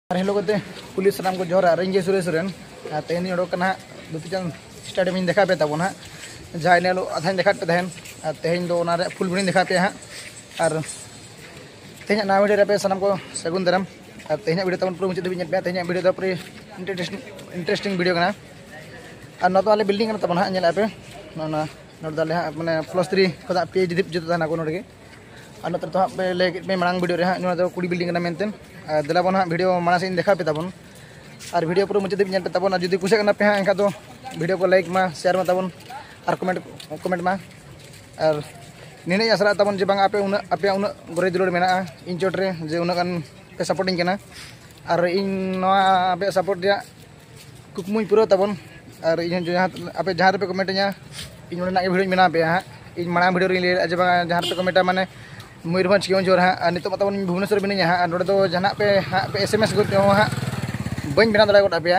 Hello करते police सामान को जोहर रेंजे सुरेश सोरेन तेहनी ओडोकना दुतीचंद स्टेडियम इन देखा पे तब ना जहाँ इन आधा देखा पे तहन तेहन दो फुल बड़ी देखा पे हाँ और तेहन ना वीडियो पे सामान को सगुन दरम और तेहन वीडियो तब पूरा मुझे पे तेहन वीडियो पूरी इंटरेस्टिंग वीडियो करना और ना तो आले बिल्डिंग तब ना पे मैंने +3 PhD जो ना को नोड़े और नोट तो पे ले मांग वीडियो रे हाँ कुड़ी बिल्डिंग मेनते दिलाबन हाँ वीडियो माना से देखा पे तबन और वीडियो पूरा मुझे पे तबन और जुदी कुछ पे हाँ एनका तो वीडियो को लाइक मा शेयर मा तबन और कमेंट मा और नीने आसरा तबन जे बांग आपे उन गोरे दुलड़ मेना इन चोट रे जे उन गान पे सपोर्टिंग करना और इन नवा आपे सपोर्ट दिया कुकमुई पूरा तबन और इन जहाँ आपे जहाँ पे कमेंट इन वीडियो मेना पे हाँ इन मांग वीडियो रे जे बांग जहाँ पे कमेंट माने मयूरभंज केवंझर हाँ नित तब भुवनेश्वर मिनी हाँ नोड़े तो जहाँ पे हाँ पे SMS गो हाँ बी बना दाड़ा गो पे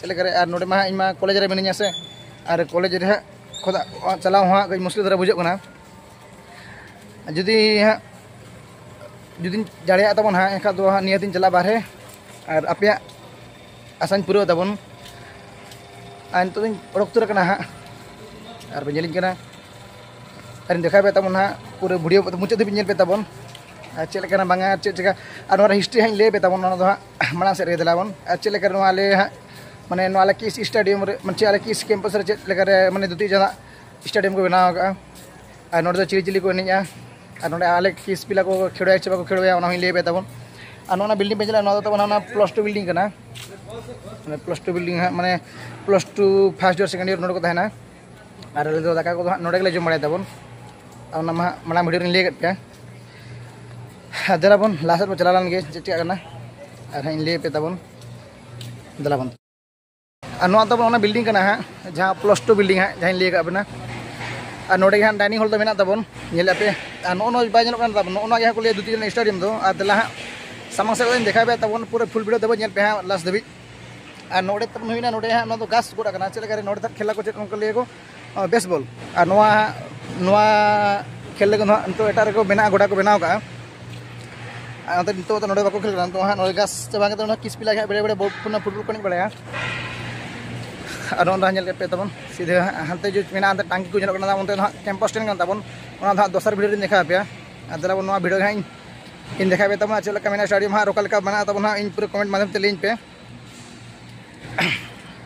चलेकर और नोड़े मा इन कॉलेज रे मिनी से और कॉलेज रे खुद चलाव हाँ कई मुश्किल धरा बुझे जुदी हाँ जुदी दाड़ा तबन हाँ एनखा तो हाँ नियतिन चला बारे और आपे आसान पूरा तबन और नित उड़ोक हाँ और बेलिंग और देखा पे तब हाँ पूरे वीडियो मुचाद धीबी पे तबन चेकना बांगा चेका और हिस्ट्री हाँ ले पे तबन हाँ मांग से दिलाबन चेकर आले हाँ माने आले किस स्टेडियम चे आले किस कैंपस चेकर माने दुती जना स्टेडियम को बनाव और नोड़े चिली को एनिजा और नोड़े आले किस पिला को खेड़ा चे बाको खेड़ा ले पे तबन और बिल्डिंग पे चला तब +2 बिल्डिंग +2 बिल्डिंग हाँ माने +2 फर्स्ट ईयर सेकेंड ईयर नोड़े को तहना और दाका को नोड़े के जम बड़ा तबन मांग वीडियो ले पे दिलाबन लास्ट में चला गे चेकना और हाँ ले पे तबन दिलाबन और तब बिल्डिंग हाँ जहाँ +2 बिल्डिंग हाँ जहाँ ले बना और नोड़े हाँ डाइनिंग हॉल तो मेना तबन पे और नो बैन तब नो को लिए दुती स्टेडियम दो और दिला हाँ सामने से देखा पे तब पूरा फुल वीडियो तब पे हाँ लास्ट धाबी और नोड़े तब हुई ना हाँ ना गास गोड़ा चेक नोड़े खेला को चेक लिए को बेसबॉल और खेल लगे नित एटा को बना गोड़ा को बनाव का नित तो नोड़े बाको खेल तो हाँ नोड़े गास चाबा किस पिला बड़े बड़े पुना फुटबॉल को बड़ा और पे तब सीधे हानते जो मेना टांगी को जनते कैंपस टेन तबन दोसर वीडियो देखा पे दिलाबन वीडियो हाँ इन देखा पे तब चलका मेना स्टेडियम हाँ रोका बना तब इन पूरे कमेंट माध्यम से लिंक पे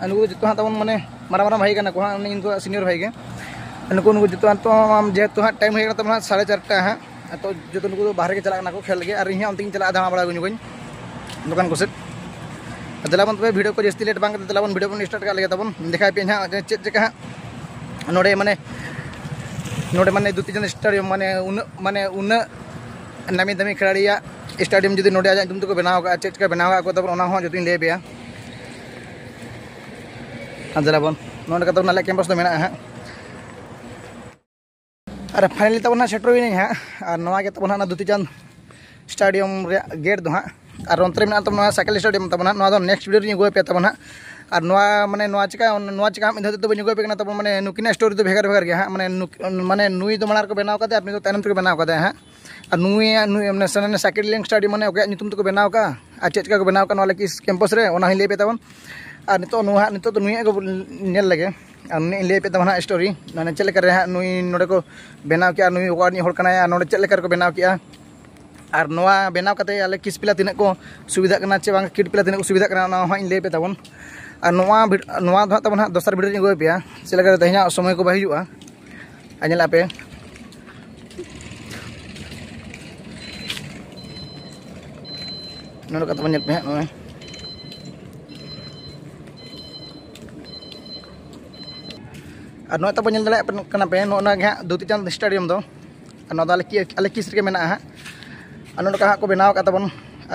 नुकु जो तब माने मारा भाई को हाँ इन सीनियर भाई के नुकु जो तो जेहेतु हाँ टाइम हो तब 4:30 हाँ तो जो नुकु बाहर के चलना को खेल और इन अंत चला दाड़ा बड़ा गुन दुकान को दिलाबन तब वीडियो को जस्ती लेट बांग दिलाबन वीडियो बन स्टार्ट कर तब देखा पे हाँ चेक हाँ नोड़े माने दुती जन स्टेडियम माने उन नामी दामी खिलाड़ी स्टेडियम जुदी नोड़े आज तुम बनाव का चेक बनाव को तब जो ले पे दिलाबन नोड़े तब नाले कैंपस तो मेना हाँ और फाइनली तब ना सेटर हुई हाँ और नवा के तब ना दुतीचंद स्टेडियम गेट दो हाँ और अंतरे में तब साइकिल स्टेडियम तब ना नेक्स्ट वीडियो गए पे तब ना और माने चिका मिद तो बी पे तब माने नुकिना स्टोरी तो भेगार भेगार गया हाँ माने नुई तो मार को बनाव का नुई तो तैनम तक बनाव का हाँ और नुई साइकिल स्टेडियम माने ओके नितुम तक बनाव का और चेका को बनाव का किस कैंपस रे ओना ले पे तब और नित तो नुई को नेल लगे और नुई ले पे तब स्टोरी माने चेक हाँ नुई नोड़े को बनाव किया नुई ओकानी होड़ कना नोड़े चेक को बनाव किया और नवा बनाव कते आले किस पिला तीन को सुविधा करना चे बांग किड पिला तीन को सुविधा करना हाँ ले पे तबन और नवा तब हाँ दोसर वीडियो गए पे चेक तेहना समय को बजुआ आजला पे नोड़े तब पे हाँ और नोए तब दाड़ा पे ना हाँ दुतीचंद स्टेडियम दो आले किस रे मेना हाँ और नोड़े हाँ को बनाव का तबन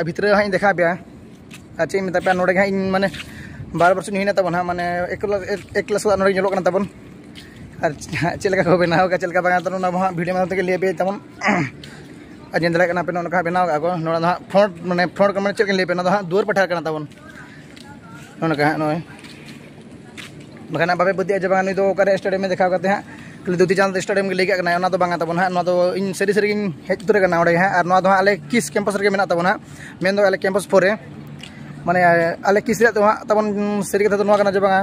भितर हाँ देखा पे और चे मत पे नोड़े हाँ माने 12 वर्ष हुई तब हाँ माने एक क्लास नोड़े ñelokana तबन और चेका को बनाव का चलका बना तब हाँ वीडियो माध्यम से लिए पे तबन और जेन दाड़ा पे नोड़े बनाव का नोड़ा हाँ फ्रंट माने फ्रंट का चेक लिए पे हाँ दुआर पठार तबन नोड़े हाँ नोए बखाना बाबे बुद्धि जब नुई तो स्टेडियम में देखा करते हाँ दुतीचंद स्टेडियम के लेके तो बांगा तब हाँ इन सारी सारी हेज उतर हाँ और आले किस कैंपस रे मेना तब हाँ मेन दो आले कैंपस 4 रे माने आले किसरा तो हाँ तबन सरी कथा तो नवा कना जे बांगा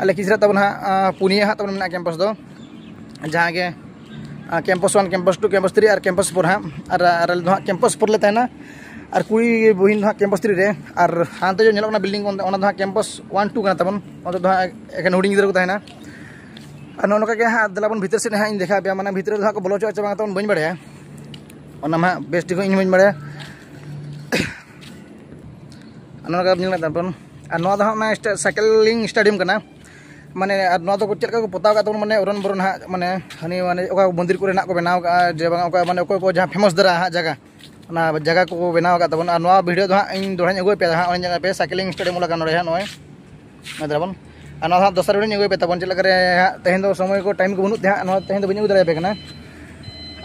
आले किसरा तबन हाँ पुनिया हाँ तबन मेना कैंपस दो जहाँ के कैंपस 1 कैंपस 2 कैंपस 3 और कैंपस 4 हाँ और दो हाँ कैंपस 4 लेते हैं ना और कुड़ी बहिन हाँ कैंपस 3 रे और हाँ तो जो नेलों ना बिल्डिंग को ओना दो हाँ कैंपस 1 2 कना तबन ओना दो हाँ एक हुडिंग गिदरा को तहना और नोनका के हाँ दलाबन भीतर से हाँ इन देखा पे माने भीतर दो हाँ को बोलो चो अच्छा बांगा तबन बइन बड़े ओना हाँ बेस्ट को इन बइन बड़े नोनका निल तबन और नोआ दो हाँ साइकिलिंग स्टेडियम कना माने नोआ दो चेक को पोताव का तबन माने उरन बरन हाँ माने हनी माने ओका मंदिर को रेना को बनाव का जे बांगा ओका माने ओको को जहाँ फेमस दरा हाँ जगह ना जगह को बनाव का तबन और नोआ वीडियो दो हाँ इन दोहराñ अगुय पे हाँ ओन जगह पे साइकिलिंग स्टेडियम लगा नोरे हाँ नोय नदरबन और नोआ हाँ दोसर वीडियो अगुय पे तबन चेक करे हाँ तेहेन दो समय को टाइम को बनुत हाँ नोआ तेहेन दो बइन अगु दाड़े पे कना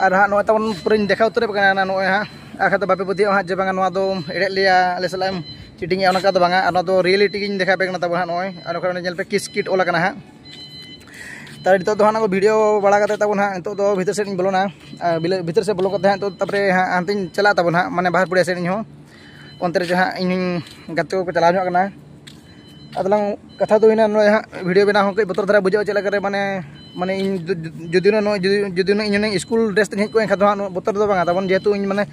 और हाँ नोआ तबन पूरा देखा उतर पे कना नोय हाँ आखा तो बापे बुद्धि हाँ जे बांगा नोआ दो एड़े लिया आले सलाम चीटिंग या ओना का दो बांगा और नोआ दो रियलिटी गिन देखा पे कना तबन हाँ नोय और ओखा नेल पे किस किट ओला कना हाँ तार नितो दो हाँ को वीडियो बड़ा करते तबन हाँ नितो दो भीतर से बोलोना भीतर से बोलो करते हाँ तो तपरे हाँ हांतिन चला तबन हाँ माने बाहर पुड़िया से हाँ अंतर जहाँ इन गाते को चला करना अदलांग कथा तो इन हाँ वीडियो बना हो कई बतर धारा बुझे चला करे माने माने इन जुदी इन स्कूल ड्रेस तीन को एंखा हाँ बतर दो बांगा तबन जेहेतु इन माने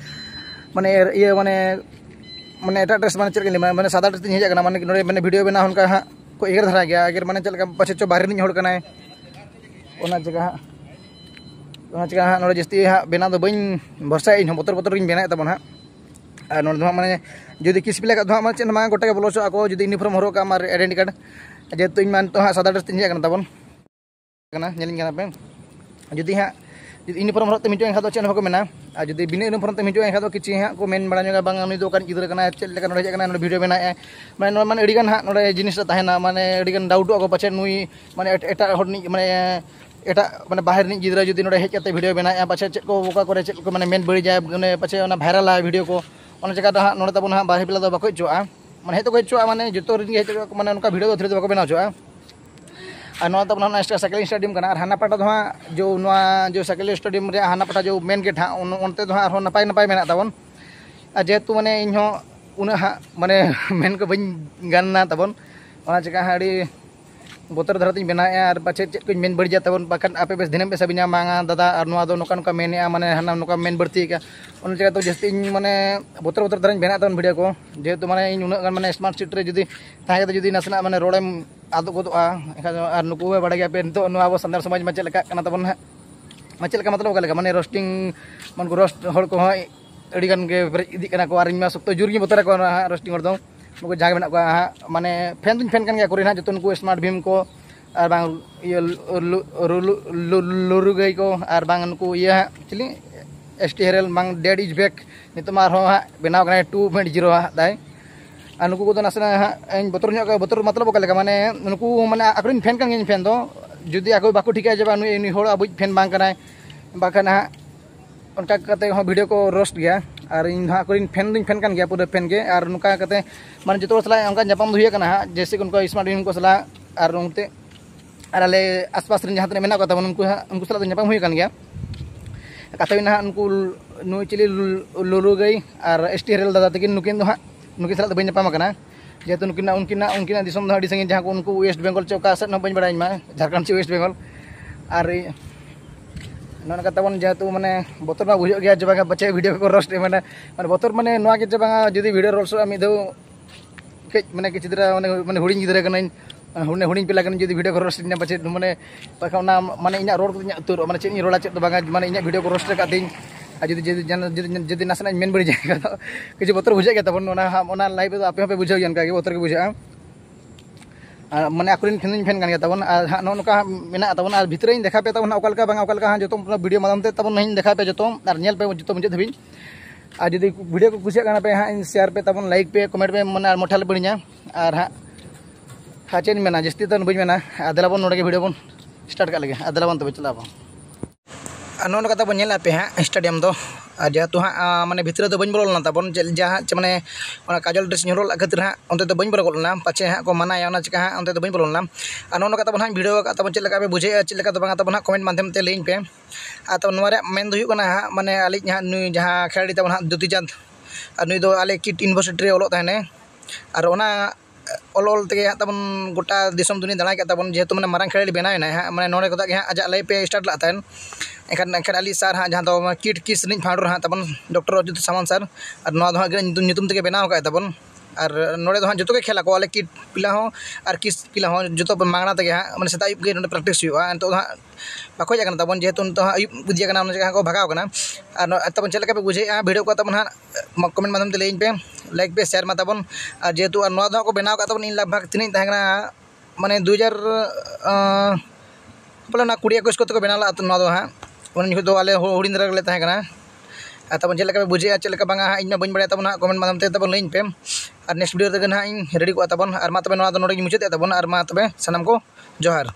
माने ये माने माने एटा ड्रेस माने चल माने सादा ड्रेस तीन हेजा माने नोरे माने वीडियो बना उनका हाँ को एगर धरा गया अगर माने चल पाछे चो बाहर नहीं होड़ कना ओना जगह हाँ नोड़े जस्ती हाँ बेना दो बइन भरसा इन बतर बतर इन बेना तबन हाँ और नोड़े दो माने जुदी किस पिले का दो माने चेन मा गोटा के बोलो चो को जुदी यूनिफॉर्म हरो का मार आइडेंटिटी कार्ड जेहेतु इन मान तो हाँ सादा ड्रेस तीन हेजा तबन कना नेलिंग कना पे जुदी हाँ यूनिफॉर्म हरो ते मिजो एंखा दो चेन हको मेना और जुदी बिना यूनिफॉर्म ते मिजो एंखा दो किछि हाँ को मेन बड़ा जगह बांग उनी दो कान गिदरा कना चेल लेका नोड़े हेजा नोड़े वीडियो बना माने माने अडिगान हाँ नोड़े जिनिस ताहेना माने अडिगान डाउट को पाछे नुई माने एटा हर नि माने एटा माने बाहर नि गिदरा जुदी नोड़े हेज कते वीडियो बना पाछे चेक को ओका करे चेक को माने मेन बड़ी जाय माने पाछे ओना वायरल वीडियो को ओना जगह हाँ नोड़े तबन हाँ बाहर पिला दो बाको चोआ माने हेतो को चोआ माने जतो रिन हेज माने उनका वीडियो दो थ्री दो बाको बना चोआ और नोआ तबन हाँ साइकिलिंग स्टेडियम कना और हाना पाटा दो हाँ जो नोआ जो साइकिलिंग स्टेडियम रे हाना पाटा जो मेन गेट हाँ उनते दो हाँ नपाय नपाय मेना तबन जेहेतु माने इन हो उना हाँ माने मेन को बइन गानना तबन ओना जगह हाँ बतर धरा तीन बना और पाचे चेक को मेन बढ़िया तबन बाखान आपे बेस दिनम पेसा बिना मांगा दादा और नोआ दो नोका नोका मेने माने हाना नोका मेन बढ़ती का उन जगह तो जस्ती माने बतर बतर धरा बना तबन वीडियो को जेहेतु माने इन उना माने स्मार्ट सिटी रे जुदी ताहे जुदी नसना माने रोडेम आदो गोदोआ और नुकु बड़ा गया पे तो नुआ अब सानतार समाज में चेक लका कना तबन हाँ चेक लका मतलब का माने रोस्टिंग मन को रोस्ट हड़ को अड़ी गान के इदी कना को और इन सप्तो जुरगी बतर को रोस्टिंग हड़ दो नुकु जागे बना को हाँ माने फैन तुम फैन गया कोरिन हाँ जो उनको स्मार्ट भीम को और बांग ये लुरु गई को और बांग उनको ये चिली एसटी हेरल बांग डेड इज बैक नितम हाँ बनाव 2.0 हाँ दाई और नुकु को नासना हाँ बतर मतलब का माने नुकु माने आकरिन फैन कान फैन दो जुदी आको बाको ठिका जब नुई हड़ अब फैन बांग कना बाखान हाँ उनका कते हाँ वीडियो को रोस्ट गया और इन हाँ कोई फैन दुई फैन कान गया पूरा फैन के और नुका कते माने जो सला उनका जपाम हुई कना हाँ जैसे उनको स्मार्ट भीम को सला और उनते और आले आसपास जहाँ तक मेना को उनको सला जपाम हुई गया कथा ना उनको नुई चिली लुरु गई और एसटी हेरल दादा तक नुकिन हाँ नुकिन सला बी नापाम जेहेतु उनकिना दिसम अड़ी संगे जहाँ को उनको वेस्ट बेंगल चौका से बी बड़ा झारखंड से वेस्ट बेंगल और नोना तबन जेहेतु माने बतर मा बुझो गया जब बच्चे वीडियो को रोस्ट माने बतर माने नोआ के जब जुदी वीडियो रोस्ट मिद कई माने किसी तरह माने हुडिंग गिदरा कनाइन हुडिंग पिला कन जुदी वीडियो को रोस्ट ने बच्चे माने पाखा माने इना रोड को उतर माने चेनी रोला चेत बांगा माने इना वीडियो को रोस्ट का दिन जुदी नासना मेन बड़ी जाएगा किसी बतर बुझे गया तबन ओना लाइव तो आपे बुझे उनका बतर के बुझा माने आकुरिन फैन कान गया तबन हाँ नोका मेना तबन और भितर देखा पे तबन ओकालका बांगा ओकालका हाँ जो वीडियो माध्यम ते तबन नहीं देखा पे जो और नेल पे जो मुझे धबी और जुदी वीडियो को कुसिया पे हाँ शेयर पे तबन लाइक पे कमेंट पे माने मोठाले बड़िया और हाँ चेन मेना जस्ती तो बी मेना आदलाबन नोड़े वीडियो बन स्टार्ट कर लगे आदलाबन तब चला नोन कता बन पे हाँ स्टेडियम दो जेहेतु हाँ माने भितर तो बी बोलना तबन जहाँ माने काजल ड्रेस हरल खातिर हाँ अंत तो बी बोलना पाचे हाँ को मना चिका हाँ अंत तो बी बोलना और नोन कता हाँ वीडियो तब चेक पे बुझे चेक तो तब हाँ कमेंट माध्यम ते लैन पे तब मेन दो हाँ माने आली नुई जहाँ खेलाड़ी तब हाँ द्युति चांद और नुई दो आले किट यूनिवर्सिटी रे ओलो तहने और ऑल ऑल तक तबन गोटा दिसम दुनिया दाड़ा के तबन जेहेतु मैंने मारंग खेड़ी बनाना है मैंने नोड़े को आज लाई पे स्टार्ट लातेन एखान एखान अली सर हाँ जहाँ दो किट किस फाउंडर हाँ तबन डॉक्टर अजित सामंत सर और नवा नुतुम तक बनाव का तबन और नोड़े दो हाँ जो खेला को आले किट पिला हो और किस पिला हो जो मांगना तक हाँ मैंने सेता अयुब के प्रैक्टिस हुआ तो हाँ बाको जाना तबन जेहेतु अयुब बुझिया को भगाव और तबन चल पे बुझे भिडियो को तबन हाँ कमेंट माध्यम ते लैन पे लाइक पे शेयर मा तबन और जेहेतु नवा को बनाव का तबन इन लगभग तीन माने 2000 बोले 20-21 को बनाला तो हाँ उन जो आले हुडिन दरगले तबन चल पे बुझे चल बांगा हाँ इन बी बड़ा तबन हाँ कमेंट माध्यम तबन लैन पे और नेक्स्ट वीडियो तक हाँ इन रेडी को तबन और मा तबे नोड़े मुचाद तबन और मा तबे सनम को जोहार।